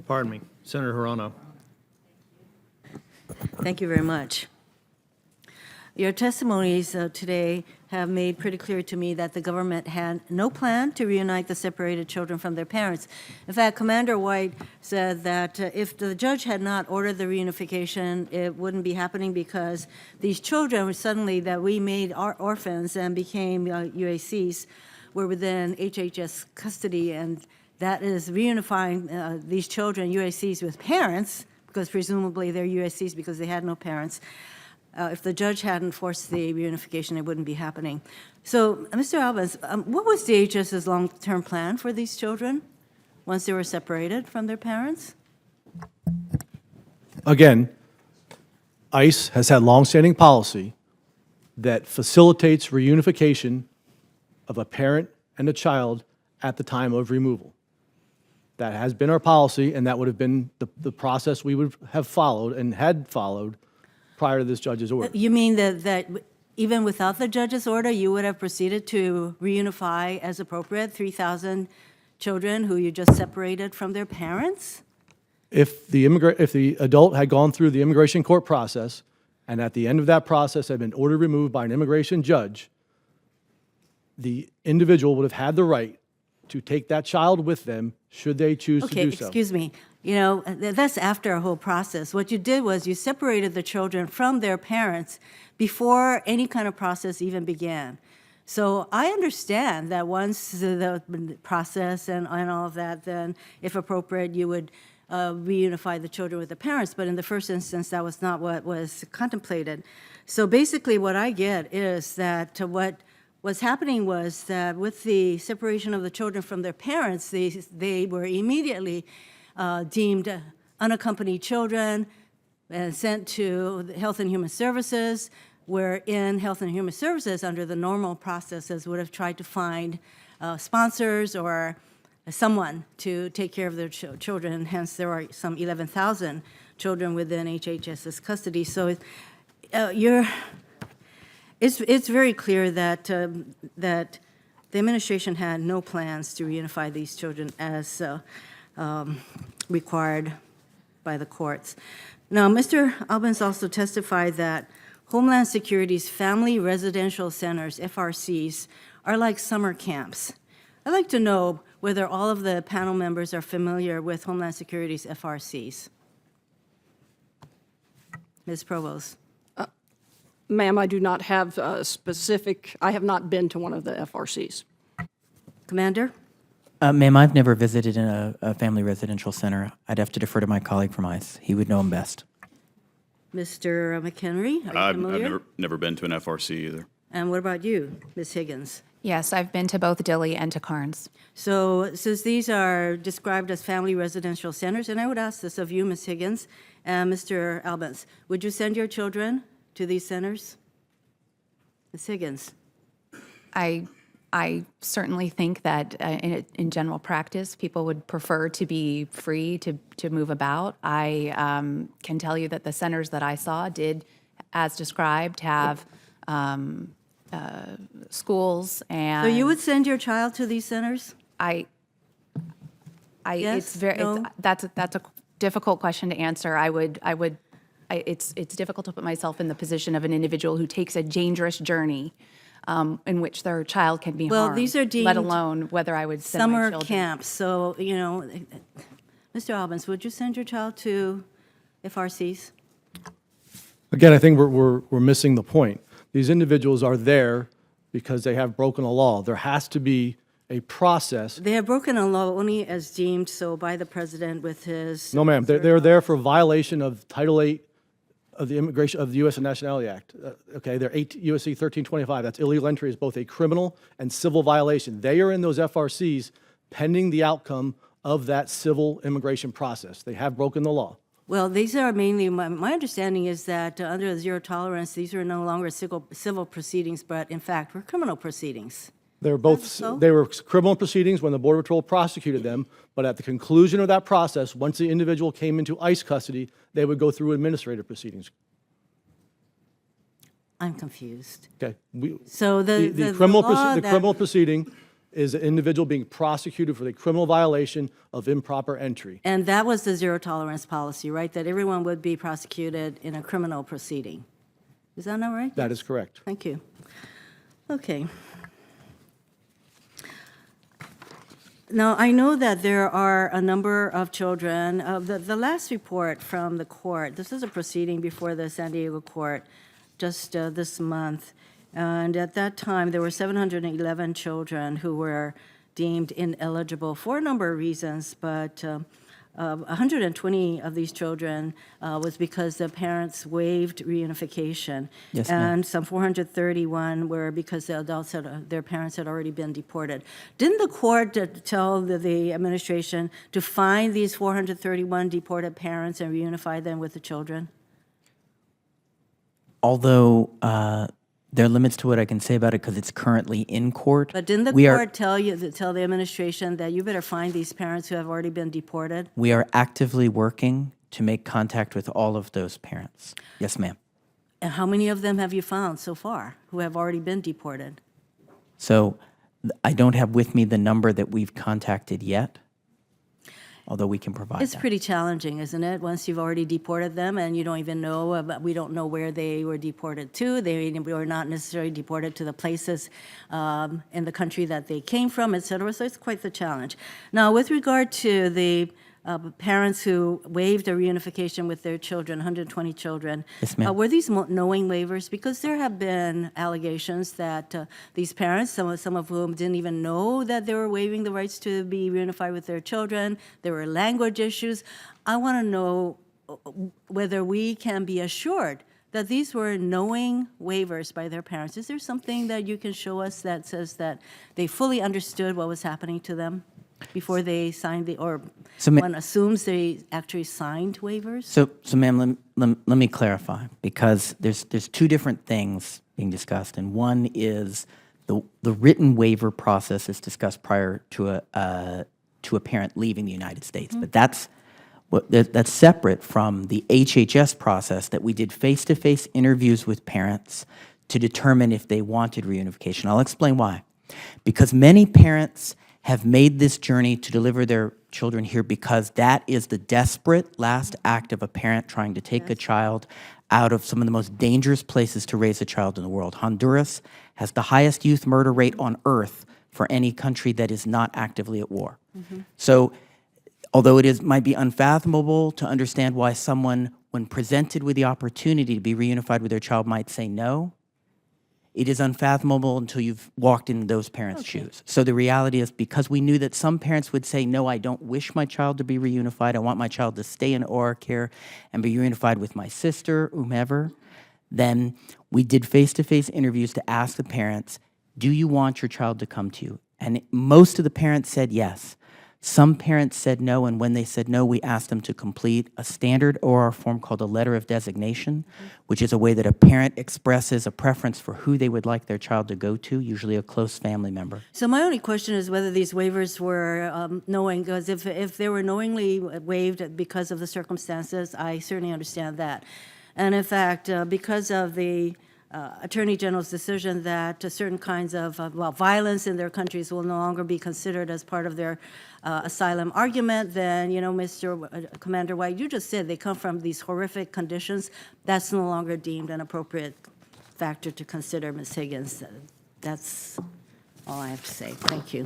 Pardon me, Senator Hirono. Thank you very much. Your testimonies today have made pretty clear to me that the government had no plan to reunite the separated children from their parents. In fact, Commander White said that if the judge had not ordered the reunification, it wouldn't be happening because these children suddenly that we made orphans and became UACs were within HHS custody, and that is reunifying these children, UACs, with parents, because presumably they're UACs because they had no parents. If the judge hadn't forced the reunification, it wouldn't be happening. So, Mr. Albans, what was DHS's long-term plan for these children once they were separated from their parents? Again, ICE has had longstanding policy that facilitates reunification of a parent and a child at the time of removal. That has been our policy, and that would have been the process we would have followed and had followed prior to this judge's order. You mean that even without the judge's order, you would have proceeded to reunify as appropriate 3,000 children who you just separated from their parents? If the adult had gone through the immigration court process, and at the end of that process had been ordered removed by an immigration judge, the individual would have had the right to take that child with them should they choose to do so. Okay, excuse me. You know, that's after a whole process. What you did was you separated the children from their parents before any kind of process even began. So I understand that once the process and all of that, then if appropriate, you would reunify the children with the parents. But in the first instance, that was not what was contemplated. So basically what I get is that what was happening was that with the separation of the children from their parents, they were immediately deemed unaccompanied children and sent to the Health and Human Services, where in Health and Human Services, under the normal processes, would have tried to find sponsors or someone to take care of their children. Hence, there are some 11,000 children within HHS's custody. So it's very clear that that the administration had no plans to reunify these children as required by the courts. Now, Mr. Albans also testified that Homeland Security's family residential centers, FRCs, are like summer camps. I'd like to know whether all of the panel members are familiar with Homeland Security's FRCs. Ms. Provost. Ma'am, I do not have I have not been to one of the FRCs. Commander? Ma'am, I've never visited in a family residential center. I'd have to defer to my colleague from ICE. He would know them best. Mr. McHenry, are you I've familiar? never been to an FRC either. And what about you, Ms. Higgins? Yes, I've been to both Dilley and to Carnes. So since these are described as family residential centers, and I would ask this of you, Ms. Higgins and Mr. Albans, would you send your children to these centers? Ms. Higgins? I certainly think that in general practice, people would prefer to be free to move about. I can tell you that the centers that I saw did, as described, have schools and. So you would send your child to these centers? Yes, Yes? No? That's a difficult question to answer. It's difficult to put myself in the position of an individual who takes a dangerous journey in which their child can be harmed. Well, these are deemed let alone whether I would send my summer children. camps. So, you know, Mr. Albans, would you send your child to FRCs? Again, I think we're missing the point. These individuals are there because they have broken a law. There has to be a process. They have broken a law only as deemed so by the president with his. No, ma'am, they're there for violation of Title VIII of the U.S. and Nationality Act. Okay, they're USC 1325. That's illegal entry is both a criminal and civil violation. They are in those FRCs pending the outcome of that civil immigration process. They have broken the law. Well, these are mainly, my understanding is that under zero tolerance, these are no longer civil proceedings, but in fact, were criminal proceedings. They were both, So? they were criminal proceedings when the Border Patrol prosecuted them, but at the conclusion of that process, once the individual came into ICE custody, they would go through administrative proceedings. I'm confused. Okay. So the criminal law the that- criminal proceeding is an individual being prosecuted for the criminal violation of improper entry. And that was the zero tolerance policy, right? That everyone would be prosecuted in a criminal proceeding. Is that not right? That is correct. Thank you. Okay. Now, I know that there are a number of children. The last report from the court, this is a proceeding before the San Diego court just this month. And at that time, there were 711 children who were deemed ineligible for a number of reasons, but 120 of these children was because the parents waived reunification. Yes, ma'am. And some 431 were because the adults had, their parents had already been deported. Didn't the court tell the administration to find these 431 deported parents and reunify them with the children? Although there are limits to what I can say about it because it's currently in court. But didn't the we court tell the administration that you better find these parents who have already been deported? We are actively working to make contact with all of those parents. Yes, ma'am. And how many of them have you found so far who have already been deported? So I don't have with me the number that we've contacted yet, although we can provide It's that. pretty challenging, isn't it? Once you've already deported them and you don't even know, we don't know where they were deported to. They were not necessarily deported to the places in the country that they came from, et cetera. So it's quite the challenge. Now, with regard to the parents who waived a reunification with their children, 120 children. Yes, ma'am. Were these knowing waivers? Because there have been allegations that these parents, some of whom didn't even know that they were waiving the rights to be reunified with their children. There were language issues. I want to know whether we can be assured that these were knowing waivers by their parents. Is there something that you can show us that says that they fully understood what was happening to them before they signed or one assumes they actually signed waivers? So ma'am, let me clarify, because there's two different things being discussed, and one is the written waiver process is discussed prior to a parent leaving the United States, but that's separate from the HHS process that we did face-to-face interviews with parents to determine if they wanted reunification. I'll explain why. Because many parents have made this journey to deliver their children here because that is the desperate last act of a parent trying to take a child out of some of the most dangerous places to raise a child in the world. Honduras has the highest youth murder rate on earth for any country that is not actively at war. So although it might be unfathomable to understand why someone, when presented with the opportunity to be reunified with their child, might say no, it is unfathomable until you've walked in those parents' shoes. So the reality is, because we knew that some parents would say, no, I don't wish my child to be reunified. I want my child to stay in OR care and be reunified with my sister, whomever. Then we did face-to-face interviews to ask the parents, do you want your child to come to you? And most of the parents said yes. Some parents said no, and when they said no, we asked them to complete a standard OR form called a letter of designation, which is a way that a parent expresses a preference for who they would like their child to go to, usually a close family member. So my only question is whether these waivers were knowing, because if they were knowingly waived because of the circumstances, I certainly understand that. And in fact, because of the Attorney General's decision that certain kinds of, violence in their countries will no longer be considered as part of their asylum argument, then, Mr. Commander White, you just said they come from these horrific conditions. That's no longer deemed an appropriate factor to consider, Ms. Higgins. That's all I have to say. Thank you.